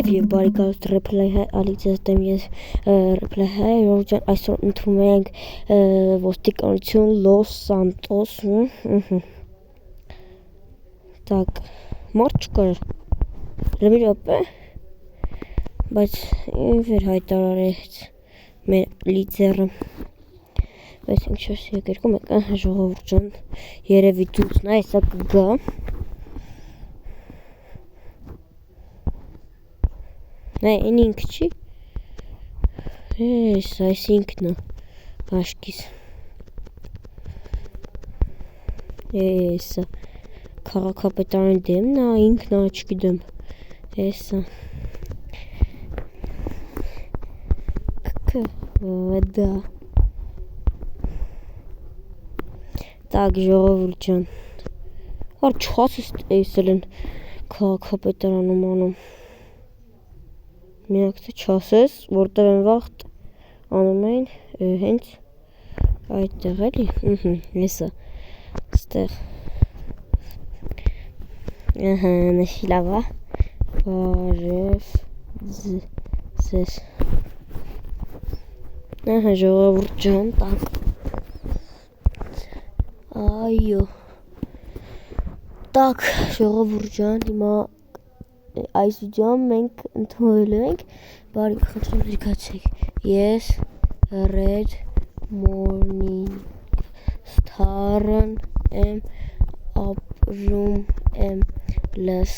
Եվ բարի գալուստ ռեփլայ հայ ալիցես դեմ ես ռեփլայ հայ Ժողովրդյան այսօր ընդունում ենք ոստիկանություն Լոս Սանտոս Так, մարդ չկար լմի րոպե բայց ինձ էր հայտարարեց մեր լիդերը բայց ինչ ես եկերքում եք ժողովրդյան երևի դուց նա հեսա կգա Նայ, են ինք չի այս ինքն է աշկիս Էսա քաղաքապետարանի դեմն է ինքն է չգիտեմ Էսա դա Так, ժողովուրդ ջան Հար չխասես էսել են քաղաքապետարանում անում Միակ թե չասես, որտեղ են վաղտ անում էին հենց այդտեղ էլի, եսա, ստեղ, նշի լավա, բարև ձեզ, ժողովուրդ ջան, տակ, այո, տակ, ժողովուրդ ջան, հիմա Այս վիդեոյում մենք ընդունելու ենք բարի խնդրեմ զրկացեք Ես Red Morning Star-ն եմ ապրում եմ LS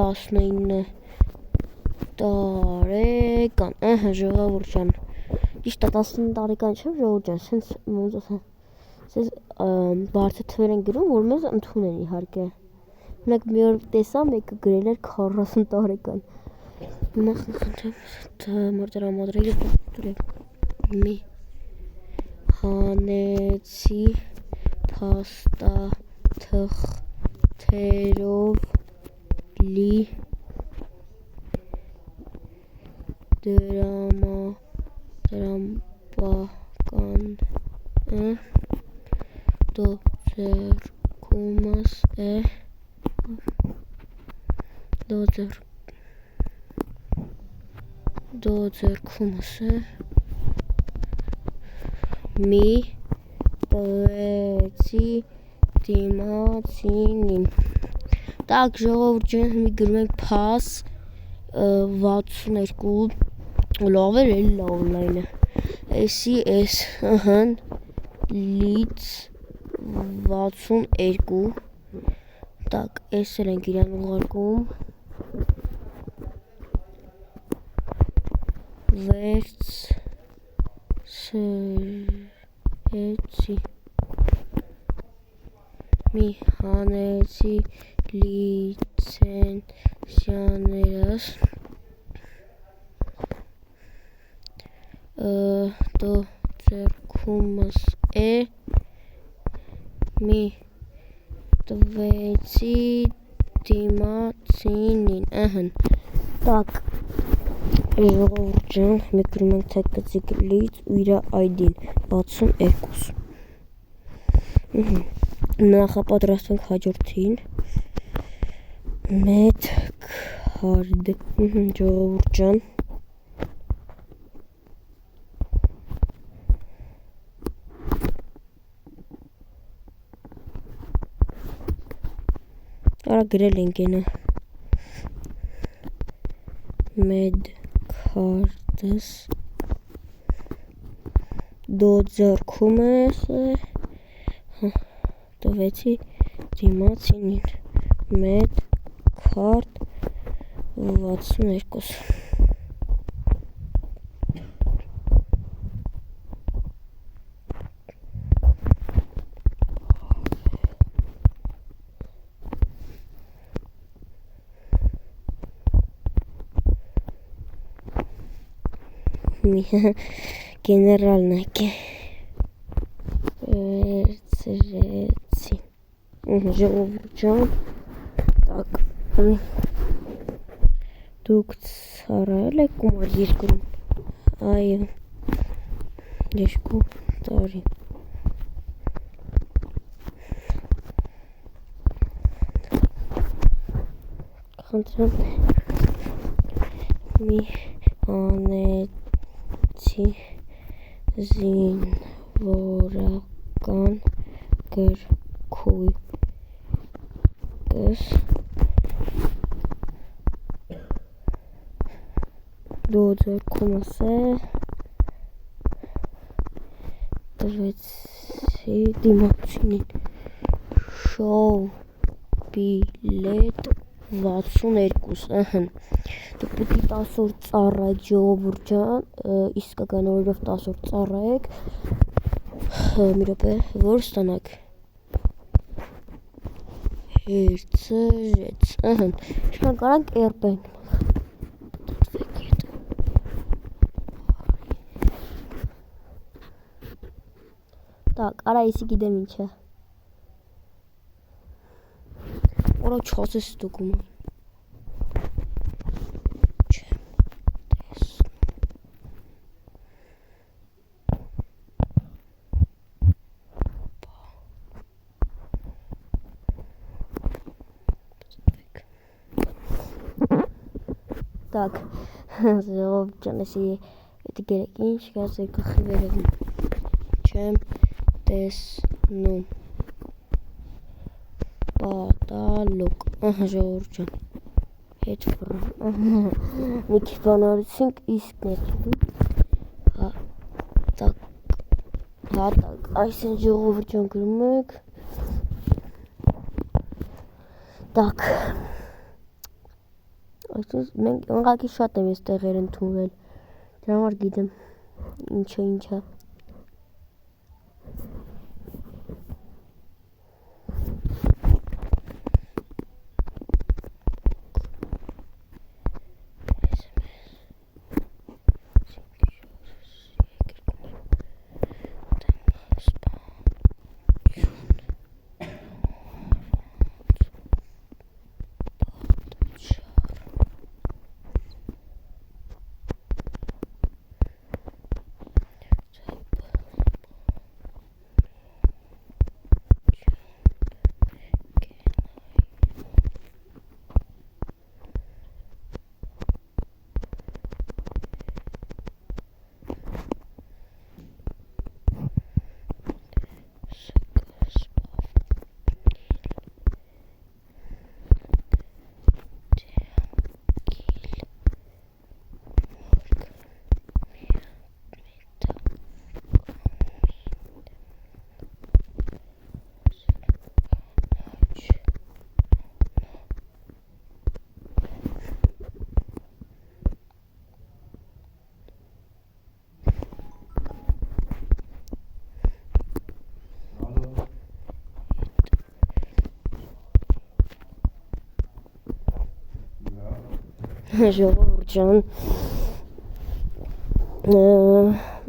19 տարեկան ժողովուրդ ջան Ճիշտ է 19 տարեկան չեմ ժողովուրդ ջան սենց բարձր թվեր են գրում որ մեզ ընդունեն իհարկե Մենք մի օր տեսա մեկը գրել էր 40 տարեկան Մարտերամադրեգը մի հանեցի փաստաթղթերով լի դրամապականը դո ձեռքումս է Դո ձեռքումս է մի տվեցի դիմացինին Так, ժողովուրդ ջան, մի գրում ենք փաս 62 լավ էր, էլի լավ լայնը Էսի էս, լից 62 Так, էս էլ ենք իրան ուղարկում Վերցրեցի Մի հանեցի լիցենզիաներս Դո ձեռքումս է Մի տվեցի դիմացինին Так Ժողովուրդ ջան, մենք գրում ենք թե կծիկ լից ու իրա ID-ն 62 Նախապատրաստվենք հաջորդին Մեծ քարդ Ժողովուրդ ջան Արա գրել ենք ենը Մեծ քարդս Դո ձեռքում ես Տվեցի դիմացինին Մեծ քարդ 62 Գեներալն եք Վերցրեցի Ժողովուրդ ջան Так Դուք ծառայել եք գումար երկրում Այո 2 տարի խնդրեմ մի անեցի զինվորական գրքույկս դու ձեռքումս է տվեցի դիմացինին շոու բիլետ 62 դուք պիտի 10 օր ծառայեք ժողովուրդ ջան իսկական օրերով 10 օր ծառայեք մի րոպե որ ստանաք հերցրեց շան կարանք երբենք Так, արա եսի գիտեմ ինչ է Ora չասես դուկում Так, ժողովուրդ ջան, եսի եթե գերեք ինչ գազ գլխի վերևում չեմ տեսնում Պատալոկ, ժողովուրդ ջան, հետ վռ, մի քիչ բանարեցինք, իսկ ներքևում, հատակ, այս են ժողովուրդ ջան գրում եք, տակ, այսպես մենք ընղակի շատ եմ ես տեղեր ընդունվել, դրա համար գիտեմ, ինչը, ժողովուրդ ջան,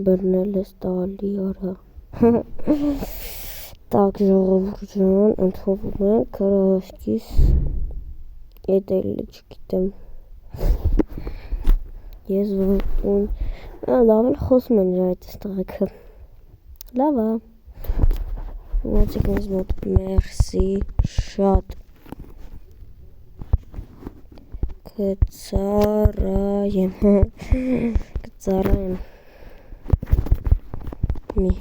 բռնել ես տալի արա, տակ ժողովուրդ ջան, ընդհովում է կարահաշկիս, ետ էլ չգիտեմ, ես որտուն, լավ էլ խոսում են նրա այդ տղեքը, լավ է, մոծիկ ինձ մոտ, մերսի, շատ, Կծառայեմ մի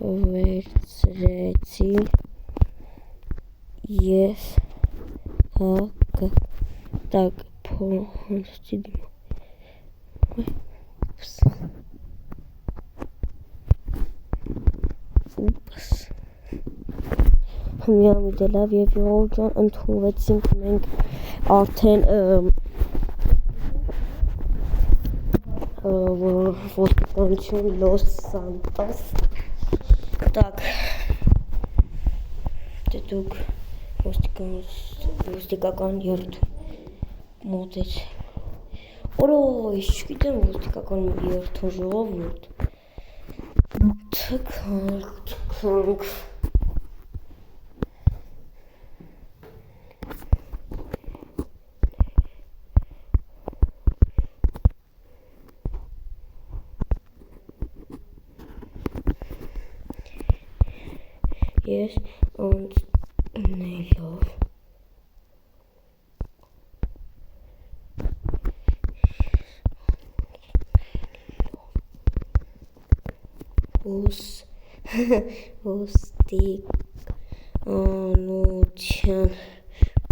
վերցրեցի ես так փոխանցի դիմա Միամիտ լավ եւ ժողովուրդ ջան ընդունվեցինք մենք արդեն ոստիկանություն Լոս Սանտոս Так դուք ոստիկական երթ մոտեց Օրոյ, չգիտեմ ոստիկական երթ ժողովուրդ թքանք Ես անցնելով ոստիկանության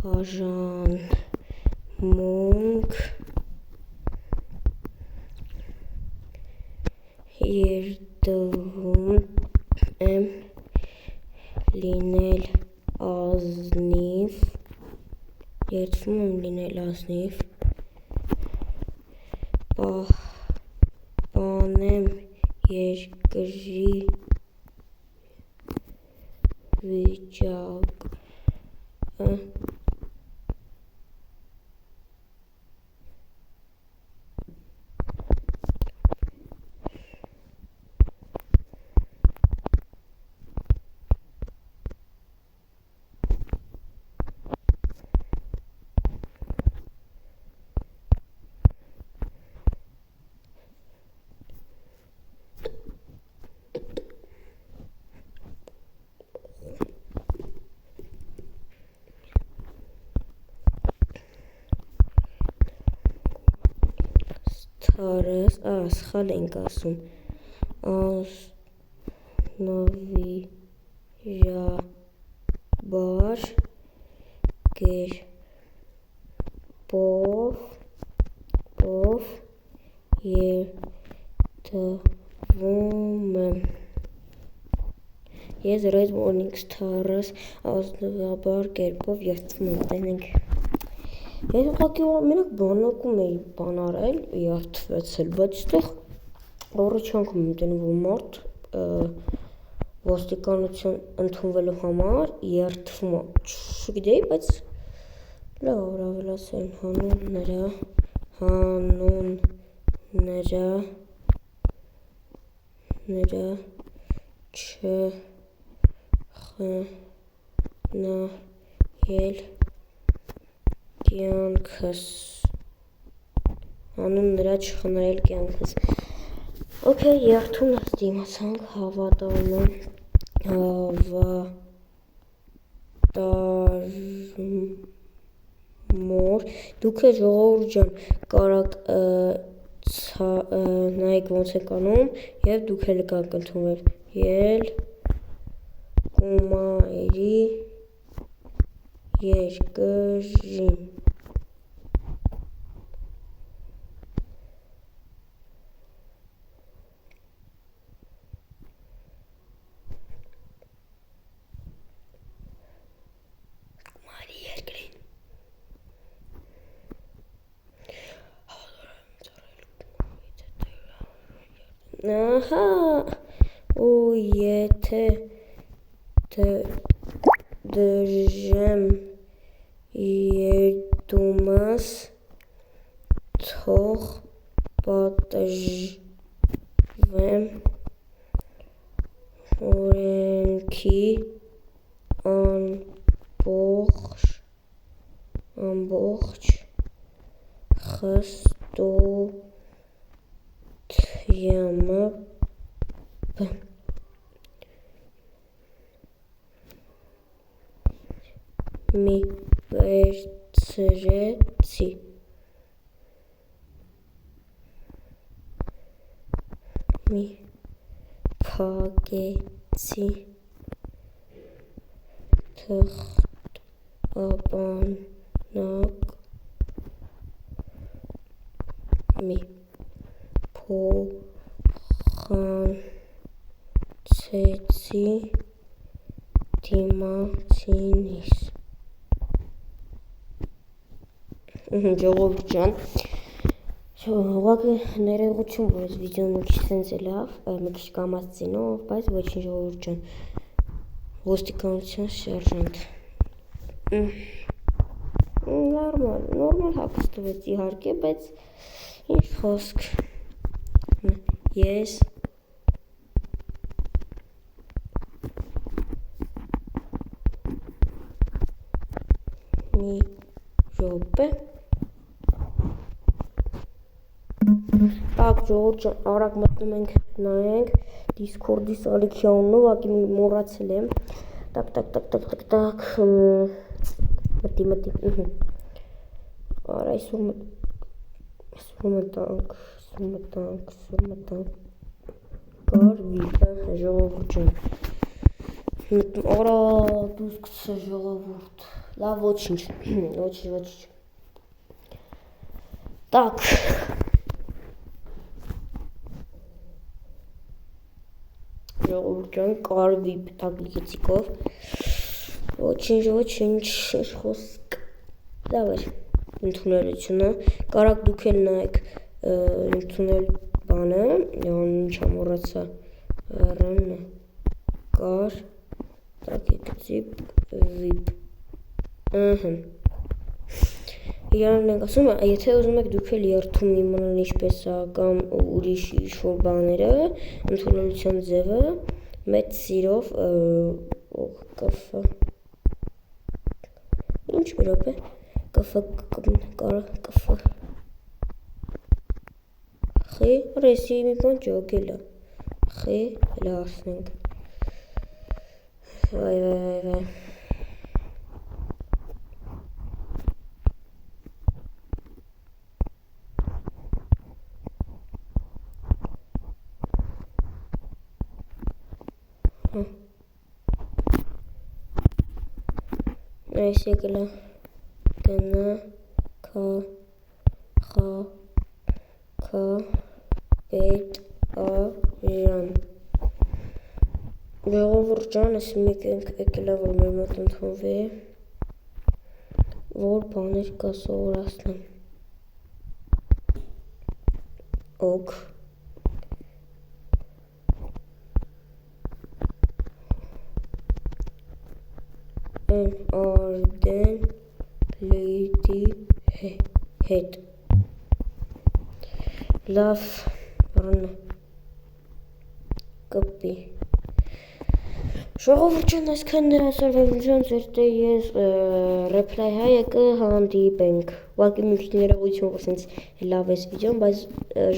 բաժանմունք երդվում եմ լինել ազնիվ պահպանեմ երկրի վիճակը սխալ ենք ասում ազնվիրաբար կերպով երդվում եմ ես Red Morning Stars ազնվաբար կերպով երդվում եմ տենենք ես ուղղակի մենակ բանակում էի բան արել երդվեցել բայց այստեղ առաջանքում եմ տենում որ մարդ ոստիկանություն ընդունվելու համար երդվում է չգիտեի բայց լավ ավելացել հանուն նրա չխնայել կյանքս Okay, երթուն ստիմացանք հավատարմոր դուք է ժողովուրդ ջան կարաք նայեք ոնց եք անում և դուք էլ եք ընդունվել Կումայրի երկրին Ահա ու եթե դրժեմ երդումս թող պատժվեմ օրենքի ամբողջ խստությամբ մի վերցրեցի մի փակեցի թղթապանակ մի փոխանցեցի դիմացինիս ժողովուրդ ջան ուղղակի ներողություն որ այս վիդեոն մի քիչ սենց է լավ մի քիչ կամաց ծինով բայց ոչինչ ժողովուրդ ջան ոստիկանության սերժանտ նորմալ հագստվեց իհարկե բայց ինչ խոսք ես մի րոպե Так, ժողովուրդ ջան, արագ մտնում ենք, նայենք Discord-ի սալիքի անունը, ուղղակի մոռացել եմ։ Так, մտի։ Արա այսօր մտանք։ կարվի, ժողովուրդ ջան։ Արա, դուս գցե ժողովուրդ։ Լավ, ոչինչ, ոչինչ։ Так։ Ժողովուրդ ջան, կարվի տագլիկեցիկով։ Ոչինչ, ինչ խոսք։ Լավ էր ընդունելությունը։ Կարակ դուք էլ նայեք ընդունել բանը, ինչ ամորացա ռն կար տագլիկեցիկ վիպ։ Իրանն ենք ասում, եթե ուզում եք դուք էլ երթում իմանալ ինչպես է կամ ուրիշ ինչ-որ բաները, ընդունելության ձևը մեծ սիրով կֆ ինչ մի րոպե կֆ խի ռեսի մի բան ջոգել է խի հելա արսնենք վայ այս եկել է գնա քա պետ աժան ժողովուրդ ջան, ես մեկ եկել է որ մեր մոտ ընդունվի որ բաներ կա սովորացնեմ օք արդեն լեյդի հետ լավ բան կպի ժողովուրդ ջան, այսքան հրաշալիություն ձեր ես reply հայ եկը հանդիպենք ուղղակի մի քիչ ներողություն որ սենց լավ էս վիդեոն բայց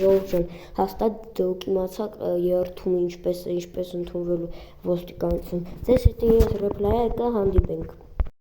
ժողովուրդ ջան հաստատ դուք իմացաք երթում ինչպես ընդունվելու ոստիկանություն ձեզ հետ ես reply եկը հանդիպենք